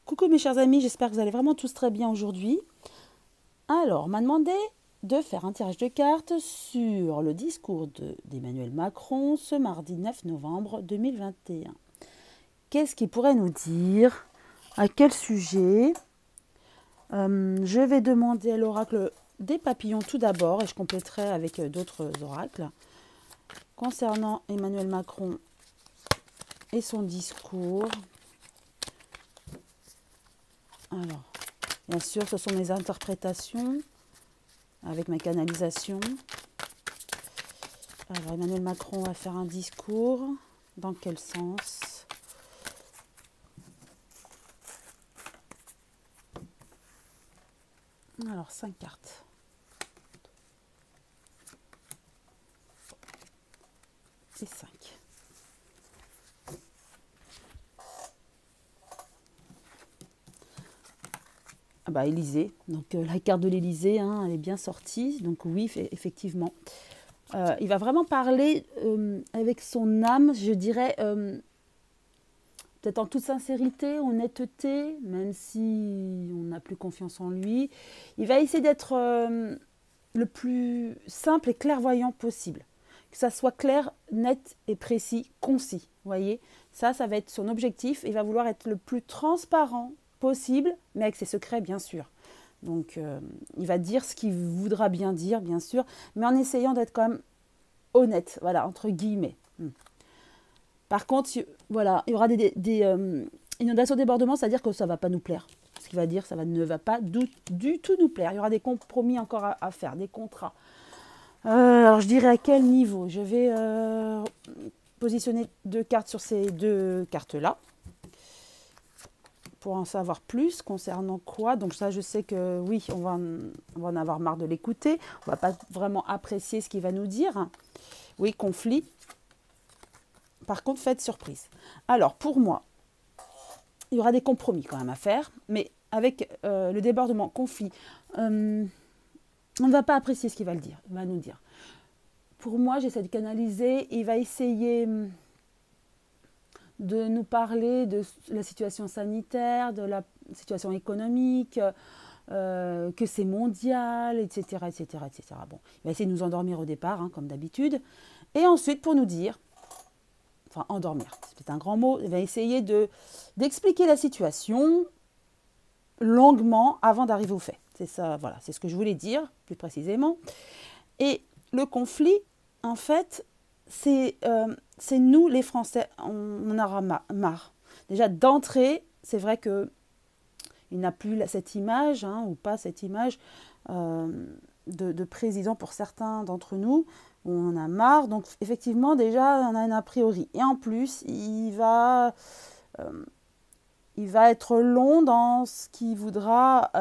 Coucou mes chers amis, j'espère que vous allez vraiment tous très bien aujourd'hui. Alors, on m'a demandé de faire un tirage de cartes sur le discours d'Emmanuel Macron ce mardi 9 novembre 2021. Qu'est-ce qu'il pourrait nous dire? À quel sujet? Je vais demander à l'oracle des papillons tout d'abord et je compléterai avec d'autres oracles concernant Emmanuel Macron et son discours. Alors, bien sûr, ce sont mes interprétations avec ma canalisation. Alors, Emmanuel Macron va faire un discours. Dans quel sens? Alors, 5 cartes. Et 5. Ah bah, Élysée. Donc, la carte de l'Élysée, hein, elle est bien sortie. Donc, oui, effectivement. Il va vraiment parler avec son âme, je dirais, peut-être en toute sincérité, honnêteté, même si on n'a plus confiance en lui. Il va essayer d'être le plus simple et clairvoyant possible. Que ça soit clair, net et précis, concis. Vous voyez, ça va être son objectif. Il va vouloir être le plus transparent possible, mais avec ses secrets, bien sûr. Donc, il va dire ce qu'il voudra bien dire, bien sûr, mais en essayant d'être quand même honnête, voilà, entre guillemets. Par contre, voilà, il y aura des inondations, débordements, c'est-à-dire que ça ne va pas nous plaire. Ce qu'il va dire, ne va pas du tout nous plaire. Il y aura des compromis encore à faire, des contrats. Alors, je dirais à quel niveau? Je vais positionner 2 cartes sur ces 2 cartes-là pour en savoir plus concernant quoi. Donc ça, je sais que oui, on va en avoir marre de l'écouter. On ne va pas vraiment apprécier ce qu'il va nous dire. Oui, conflit. Par contre, faites surprise. Alors, pour moi, il y aura des compromis quand même à faire, mais avec le débordement, conflit, on ne va pas apprécier ce qu'il va nous dire. Pour moi, j'essaie de canaliser. Il va essayer de nous parler de la situation sanitaire, de la situation économique, que c'est mondial, etc., etc., etc. Bon, il va essayer de nous endormir au départ, hein, comme d'habitude. Et ensuite, pour nous dire, enfin endormir, c'est peut-être un grand mot, il va essayer d'expliquer la situation longuement avant d'arriver au fait. C'est ça, voilà, c'est ce que je voulais dire, plus précisément. Et le conflit, en fait, c'est nous, les Français, on en aura marre. Déjà, d'entrée, c'est vrai qu'il n'a plus cette image, hein, ou pas cette image de président pour certains d'entre nous, où on en a marre. Donc, effectivement, déjà, on a un a priori. Et en plus, il va être long dans ce qu'il voudra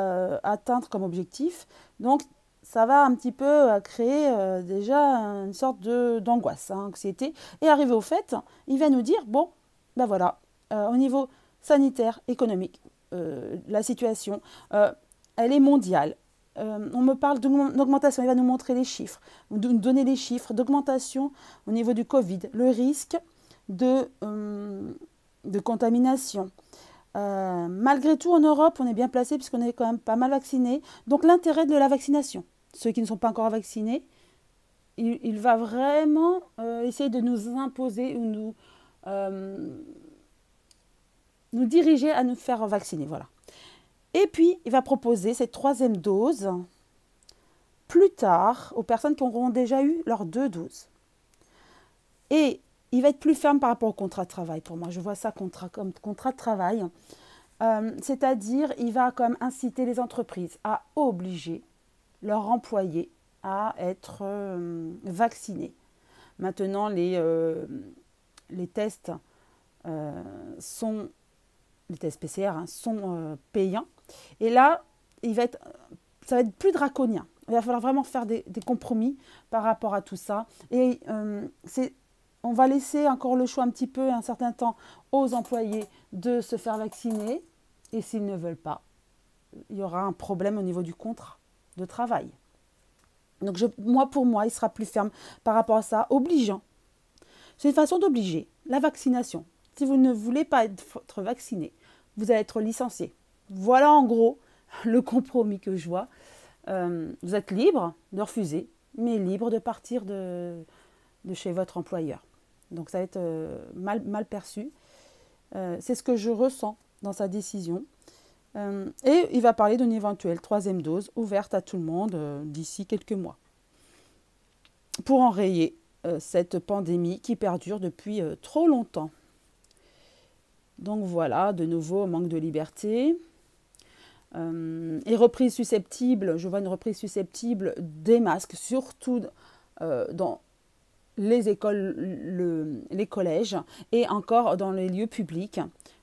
atteindre comme objectif. Donc, ça va un petit peu créer déjà une sorte d'angoisse, hein, anxiété. Et arrivé au fait, il va nous dire, bon, ben voilà, au niveau sanitaire, économique, la situation, elle est mondiale. On me parle d'augmentation, il va nous montrer les chiffres, nous donner les chiffres d'augmentation au niveau du Covid, le risque de contamination. Malgré tout, en Europe, on est bien placé puisqu'on est quand même pas mal vaccinés. Donc, l'intérêt de la vaccination. Ceux qui ne sont pas encore vaccinés, il va vraiment essayer de nous imposer ou nous diriger à nous faire vacciner. Voilà. Et puis, il va proposer cette 3e dose plus tard aux personnes qui auront déjà eu leurs 2 doses. Et il va être plus ferme par rapport au contrat de travail. Pour moi, je vois ça comme contrat de travail. C'est-à-dire, il va quand même inciter les entreprises à obliger leurs employés à être vaccinés. Maintenant, les tests les tests PCR hein, sont payants. Et là, ça va être plus draconien. Il va falloir vraiment faire des compromis par rapport à tout ça. Et on va laisser encore le choix un petit peu, un certain temps, aux employés de se faire vacciner. Et s'ils ne veulent pas, il y aura un problème au niveau du contrat de travail. Donc, pour moi, il sera plus ferme par rapport à ça, obligeant. C'est une façon d'obliger la vaccination. Si vous ne voulez pas être vacciné, vous allez être licencié. Voilà en gros le compromis que je vois. Vous êtes libre de refuser, mais libre de partir de chez votre employeur. Donc ça va être mal perçu. C'est ce que je ressens dans sa décision. Et il va parler d'une éventuelle troisième dose ouverte à tout le monde d'ici quelques mois. Pour enrayer cette pandémie qui perdure depuis trop longtemps. Donc voilà, de nouveau, manque de liberté. Et reprise susceptible, je vois une reprise susceptible des masques, surtout dans les écoles, les collèges et encore dans les lieux publics.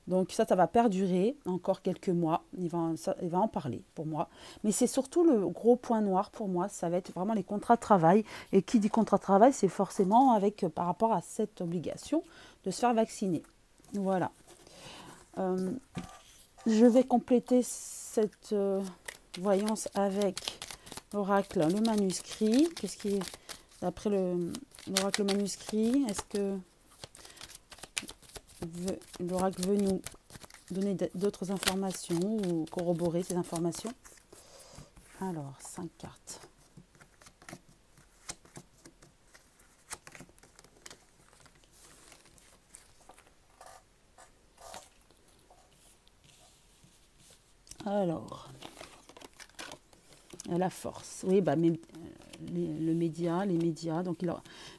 Donc ça va perdurer encore quelques mois. Il va en parler pour moi. Mais c'est surtout le gros point noir pour moi. Ça va être vraiment les contrats de travail. Et qui dit contrat de travail, c'est forcément par rapport à cette obligation de se faire vacciner. Voilà. Je vais compléter cette voyance avec l'oracle, le manuscrit. Qu'est-ce qui est d'après l'oracle manuscrit? Est-ce que l'oracle veut nous donner d'autres informations ou corroborer ces informations? Alors, 5 cartes. Alors, la force. Oui, mais, les médias. Donc,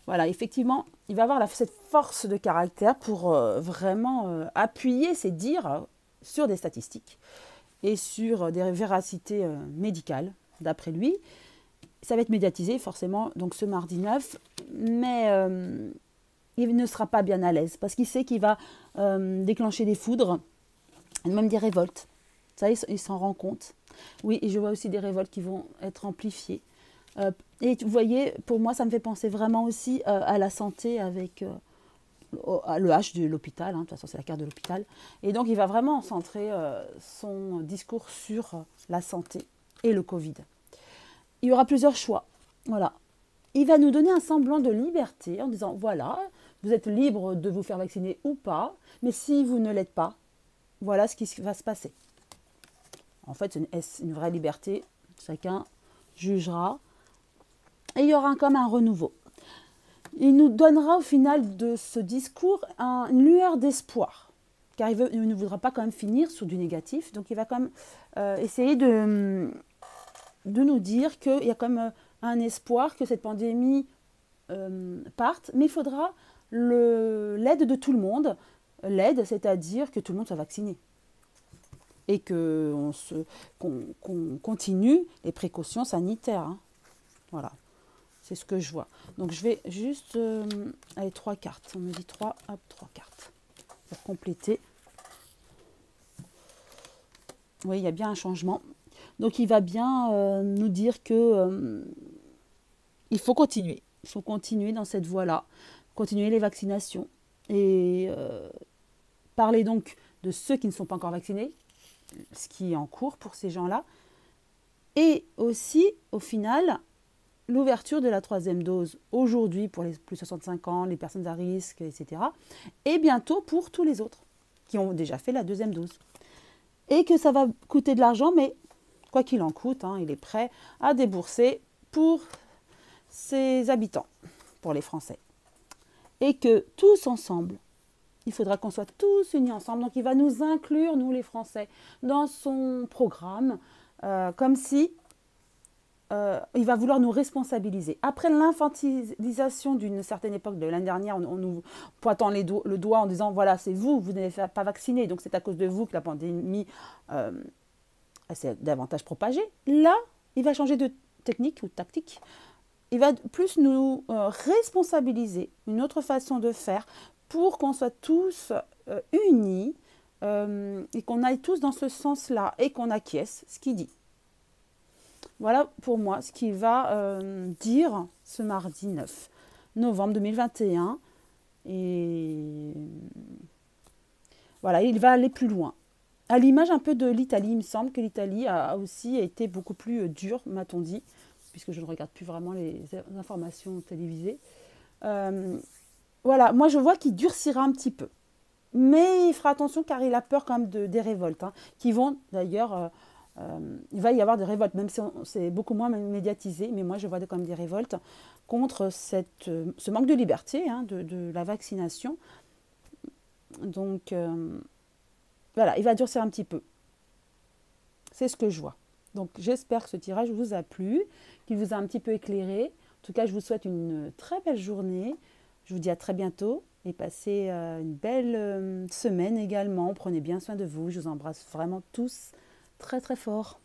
voilà, effectivement, il va avoir cette force de caractère pour vraiment appuyer ses dires sur des statistiques et sur des véracités médicales, d'après lui. Ça va être médiatisé, forcément, donc ce mardi 9, mais il ne sera pas bien à l'aise parce qu'il sait qu'il va déclencher des foudres, même des révoltes. Ça, il s'en rend compte. Oui, et je vois aussi des révoltes qui vont être amplifiées. Et vous voyez, pour moi, ça me fait penser vraiment aussi à la santé avec le H de l'hôpital. De toute façon, c'est la carte de l'hôpital. Et donc, il va vraiment centrer son discours sur la santé et le Covid. Il y aura plusieurs choix. Voilà. Il va nous donner un semblant de liberté en disant, voilà, vous êtes libre de vous faire vacciner ou pas, mais si vous ne l'êtes pas, voilà ce qui va se passer. En fait, c'est une vraie liberté. Chacun jugera. Et il y aura comme un renouveau. Il nous donnera au final de ce discours une lueur d'espoir. Car il ne voudra pas quand même finir sur du négatif. Donc il va quand même essayer de nous dire qu'il y a quand même un espoir que cette pandémie parte. Mais il faudra l'aide de tout le monde. L'aide, c'est-à-dire que tout le monde soit vacciné. Et qu'on continue les précautions sanitaires. Hein. Voilà, c'est ce que je vois. Donc je vais juste... allez, 3 cartes. On me dit 3 cartes. Pour compléter. Oui, il y a bien un changement. Donc il va bien nous dire que il faut continuer. Il faut continuer dans cette voie-là. Continuer les vaccinations. Et parler donc de ceux qui ne sont pas encore vaccinés. Ce qui est en cours pour ces gens-là. Et aussi, au final, l'ouverture de la 3e dose aujourd'hui pour les plus de 65 ans, les personnes à risque, etc. Et bientôt pour tous les autres qui ont déjà fait la 2e dose. Et que ça va coûter de l'argent, mais quoi qu'il en coûte, il est prêt à débourser pour ses habitants, pour les Français. Et que tous ensemble, il faudra qu'on soit tous unis ensemble. Donc, il va nous inclure, nous les Français, dans son programme, comme si il va vouloir nous responsabiliser. Après l'infantilisation d'une certaine époque de l'année dernière, on nous pointant le doigt en disant, voilà, c'est vous n'êtes pas vaccinés, donc c'est à cause de vous que la pandémie s'est davantage propagée. Là, il va changer de technique ou tactique. Il va plus nous responsabiliser, une autre façon de faire, pour qu'on soit tous unis et qu'on aille tous dans ce sens-là et qu'on acquiesce ce qu'il dit. Voilà pour moi ce qu'il va dire ce mardi 9 novembre 2021. Et voilà, il va aller plus loin. À l'image un peu de l'Italie, il me semble que l'Italie a aussi été beaucoup plus dure, m'a-t-on dit, puisque je ne regarde plus vraiment les informations télévisées. Voilà, moi je vois qu'il durcira un petit peu. Mais il fera attention car il a peur quand même des révoltes, hein, qui vont d'ailleurs, il va y avoir des révoltes, même si c'est beaucoup moins médiatisé, mais moi je vois quand même des révoltes contre ce manque de liberté, hein, de la vaccination. Donc voilà, il va durcir un petit peu. C'est ce que je vois. Donc j'espère que ce tirage vous a plu, qu'il vous a un petit peu éclairé. En tout cas, je vous souhaite une très belle journée. Je vous dis à très bientôt et passez une belle semaine également. Prenez bien soin de vous. Je vous embrasse vraiment tous très très fort.